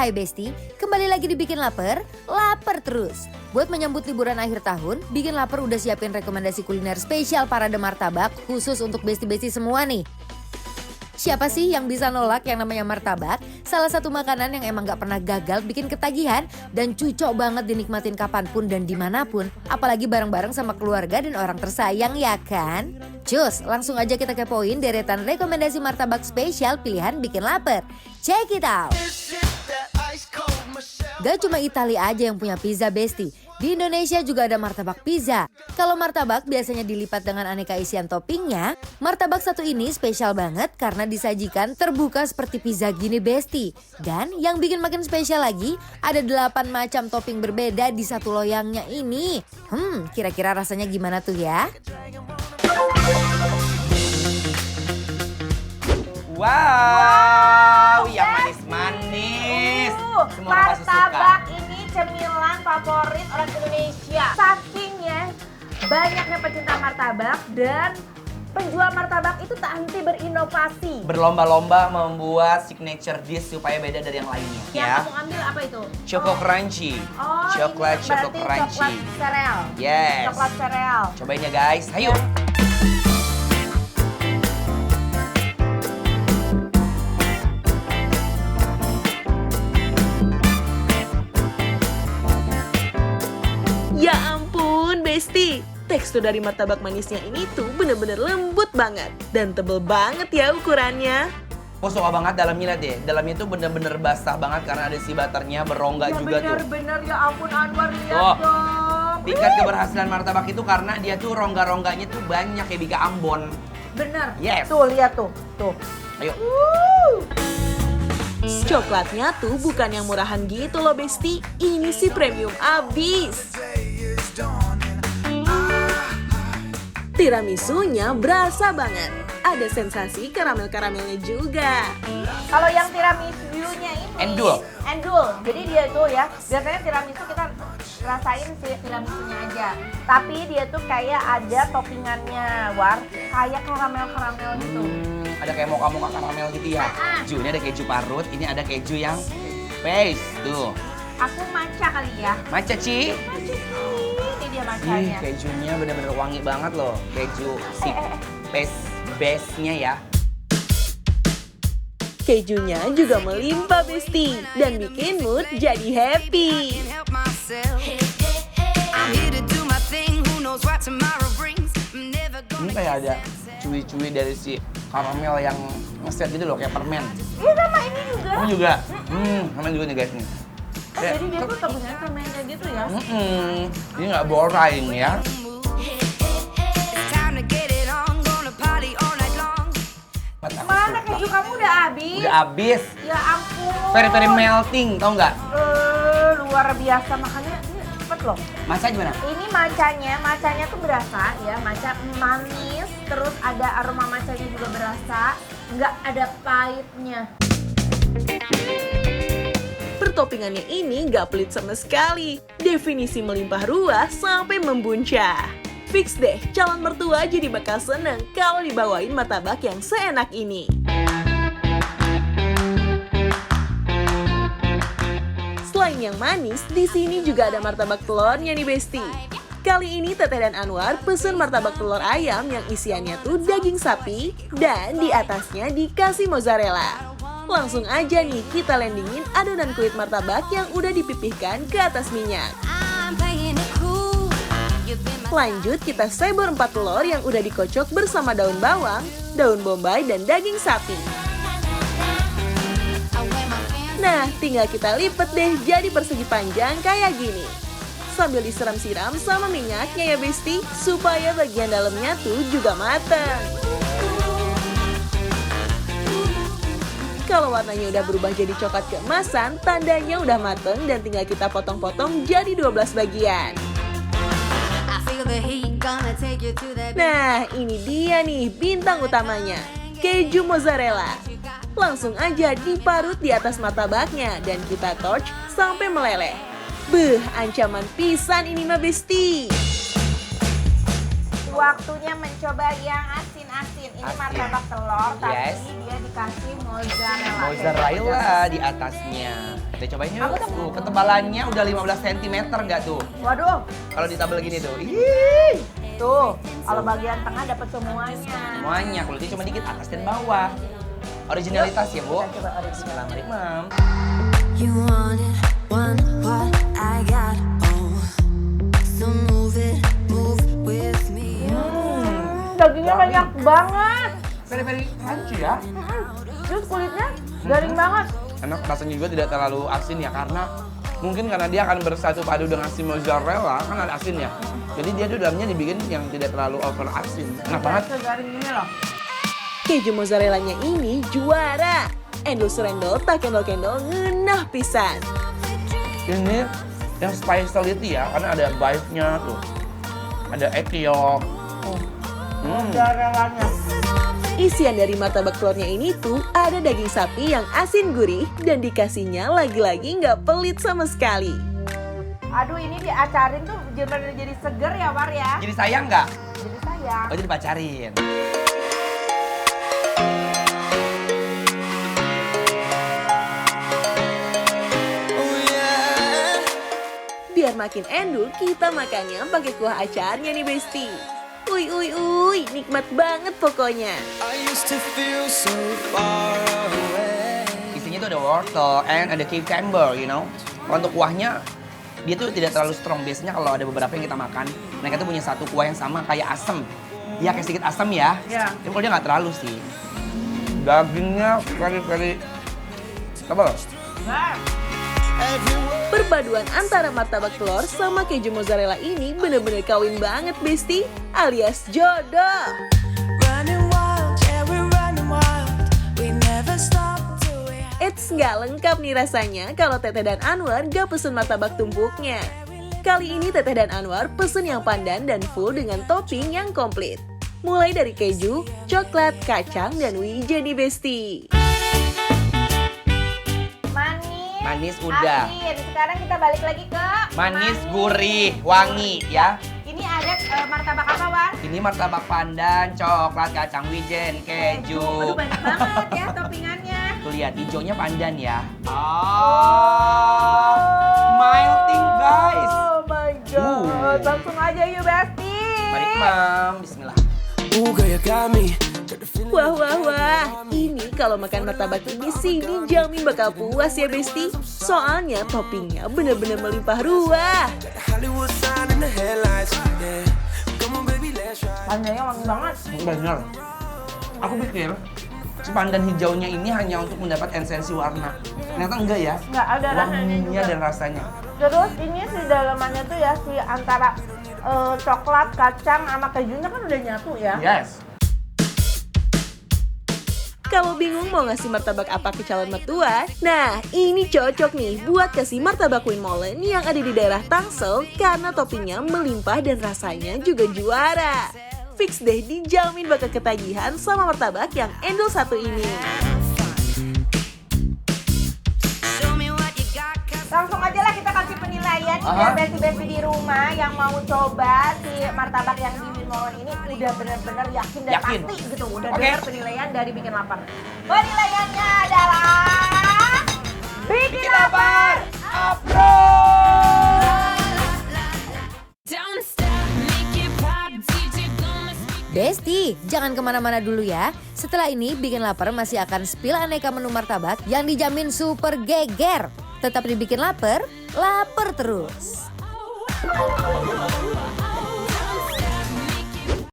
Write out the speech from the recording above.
Hai Besti, kembali lagi dibikin lapar terus. Buat menyambut liburan akhir tahun, Bikin Lapar udah siapin rekomendasi kuliner spesial Parade Martabak khusus untuk besti-besti semua nih. Siapa sih yang bisa nolak yang namanya martabak? Salah satu makanan yang emang gak pernah gagal bikin ketagihan dan cocok banget dinikmatin kapanpun dan dimanapun. Apalagi bareng-bareng sama keluarga dan orang tersayang ya kan? Cus, langsung aja kita kepoin deretan rekomendasi martabak spesial pilihan Bikin Lapar. Check it out! Gak cuma Italia aja yang punya pizza Besti. Di Indonesia juga ada martabak pizza. Kalau martabak biasanya dilipat dengan aneka isian toppingnya, martabak satu ini spesial banget karena disajikan terbuka seperti pizza gini Besti. Dan yang bikin makin spesial lagi, ada 8 macam topping berbeda di satu loyangnya ini. Kira-kira rasanya gimana tuh ya? Wow, yang manis-manis. Semua pasti suka. Martabak ini cemilan favorit orang Indonesia. Sakingnya banyaknya pecinta martabak dan penjual martabak itu tak henti berinovasi. Berlomba-lomba membuat signature dish supaya beda dari yang lainnya. Yang Ya. kamu ambil apa itu? Choco crunchy. Oh, Coklat ini choco berarti crunchy. coklat sereal. Yes. Coklat sereal. Cobain ya guys. Ayo. Ya ampun, Besti. Tekstur dari martabak manisnya ini tuh bener-bener lembut banget. Dan tebel banget ya ukurannya. Aku suka banget dalamnya, lihat deh. Dalamnya tuh bener-bener basah banget karena ada si butternya berongga Ya juga tuh. benar-benar ya ampun Anwar, lihat Oh. dong. Tingkat keberhasilan martabak itu karena dia tuh rongga-rongganya tuh banyak kayak Bika Ambon. Bener. Yes. Tuh lihat tuh. Tuh. Ayo. Coklatnya tuh bukan yang murahan gitu loh, Besti. Ini sih premium abis. Tiramisunya berasa banget. Ada sensasi karamel-karamelnya juga. Kalau yang tiramisu-nya ini Endul. Jadi dia tuh ya, biasanya tiramisu kita rasain si tiramisunya aja. Tapi dia tuh kayak ada toppingannya, kayak karamel-karamel gitu. Ada kayak mocha-mocha karamel gitu ya. Ini ada keju parut, ini ada keju yang paste tuh. Aku matcha kali ya. Matcha Ci. Ini dia Ih, matchanya. kejunya bener-bener wangi banget loh. Keju si paste base-nya ya. Kejunya juga melimpah, Besti. Dan bikin mood jadi happy. Ini kayak ada cuy-cuy dari si karamel yang ngeset gitu loh, kayak permen. Iya sama ini juga. Ini juga. Sama juga nih guys nih. Jadi dia tuh toppingnya permennya gitu ya. Ini nggak boring ya. Mana keju kamu udah habis? Udah habis. Ya ampun. Very melting, tau nggak? Luar biasa makanya ini cepet loh. Masa gimana? Ini macanya tuh berasa ya, maca manis, terus ada aroma macanya juga berasa, nggak ada pahitnya. Pertoppingannya ini nggak pelit sama sekali. Definisi melimpah ruah sampai membuncah. Fix deh, calon mertua jadi bakal seneng kalau dibawain martabak yang seenak ini. Selain yang manis, di sini juga ada martabak telurnya nih Besti. Kali ini Teteh dan Anwar pesen martabak telur ayam yang isiannya tuh daging sapi dan di atasnya dikasih mozzarella. Langsung aja nih kita landingin adonan kulit martabak yang udah dipipihkan ke atas minyak. Lanjut kita sebor 4 telur yang udah dikocok bersama daun bawang, daun bombay, dan daging sapi. Nah, tinggal kita lipat deh jadi persegi panjang kayak gini. Sambil disiram-siram sama minyaknya ya Besti, supaya bagian dalamnya tuh juga mateng. Kalau warnanya udah berubah jadi coklat keemasan, tandanya udah mateng dan tinggal kita potong-potong jadi 12 bagian. Nah, ini dia nih bintang utamanya, keju mozzarella. Langsung aja diparut di atas martabaknya dan kita torch sampai meleleh. Beuh, ancaman pisan ini mah Besti. Waktunya mencoba yang asin-asin. Ini Asin. martabak telur, tapi Yes. dia dikasih mozzarella. Mozzarella di atasnya. deh, cobain yuk. Tuh, ketebalannya udah 15 cm nggak tuh? Waduh, Kalau ditabel gini tuh. Ih, tuh. Kalau bagian tengah dapat semuanya. semuanya. Kalau dia cuma dikit atas dan bawah. Originalitas ya, Bu. Kita coba original. Bismillahirrahmanirrahim. You wanted one, what I got. Oh, so move with me. Dagingnya banyak banget. Very crunchy ya. Terus kulitnya garing banget. Enak, rasanya juga tidak terlalu asin ya, karena mungkin karena dia akan bersatu padu dengan si mozzarella, kan ada asin ya. Jadi dia tuh dalamnya dibikin yang tidak terlalu over asin. Enak banget. Segaring ini loh. Keju mozzarellanya ini juara. Endul serendol tak kendol-kendol ngenah pisan. Ini yang specialty ya, karena ada bife-nya tuh. Ada egg yolk. Mozzarellanya. Isian dari martabak telurnya ini tuh ada daging sapi yang asin gurih dan dikasihnya lagi-lagi nggak pelit sama sekali. Aduh, ini diacarin tuh bener-bener jadi seger ya, War ya. Jadi sayang nggak? Jadi sayang. Oh, jadi pacarin. Biar makin endul, kita makannya pakai kuah acarnya nih Besti. Uy, nikmat banget pokoknya. Isinya tuh ada wortel and ada cucumber, you know. Kalau untuk kuahnya, dia tuh tidak terlalu strong. Biasanya kalau ada beberapa yang kita makan, mereka tuh punya satu kuah yang sama kayak asam. Ya kayak sedikit asam ya. Iya. Tapi kalau dia nggak terlalu sih. Dagingnya very tebal. Nah, Perpaduan antara martabak telur sama keju mozzarella ini bener-bener kawin banget Besti, alias jodoh. Running wild, yeah, we're running wild. We never stop till we Eits, nggak lengkap nih rasanya kalau Teteh dan Anwar gak pesen martabak tumpuknya. Kali ini Teteh dan Anwar pesen yang pandan dan full dengan topping yang komplit. Mulai dari keju, coklat, kacang, dan wijen nih Besti. Manis udah. asin. Sekarang kita balik lagi ke Manis, gurih, wangi ya. Ini ada martabak apa, War? Ini martabak pandan, coklat, kacang wijen, keju. Aduh, banyak banget ya toppingannya. Tuh lihat, hijaunya pandan ya. Oh, melting guys. Oh my god. Langsung aja yuk, Besti. Mari Mam, bismillah. Ooh, girl, you got me. Wah, ini kalau makan martabak ini sini jamin bakal puas ya Besti. Soalnya toppingnya bener-bener melimpah ruah. Hollywood sign in the headlights. Yeah. Come on, baby, let's ride. Pandannya wangi banget. Bener. Aku pikir si pandan hijaunya ini hanya untuk mendapat esensi warna. Ternyata enggak ya. Nggak ada rasanya Wanginya juga. dan rasanya. Terus ini si dalamannya tuh ya si antara coklat, kacang sama kejunya kan udah nyatu ya. Yes. Kalau bingung mau ngasih martabak apa ke calon mertua, nah ini cocok nih buat kasih martabak Queen Molen yang ada di daerah Tangsel karena toppingnya melimpah dan rasanya juga juara. Fix deh dijamin bakal ketagihan sama martabak yang endul satu ini. Show me what you got, 'cause Langsung aja lah kita kasih penilaian biar besti-besti di rumah yang mau coba si martabak yang di Queen Molen ini udah bener-bener yakin dan Yakin. pasti gitu. Udah Oke. dengar penilaian dari Bikin Lapar. Penilaiannya adalah Bikin Lapar don't stop, make it pop, DJ gonna speak. Besti, jangan kemana-mana dulu ya. Setelah ini Bikin Lapar masih akan spill aneka menu martabak yang dijamin super geger. Tetap dibikin lapar, lapar terus.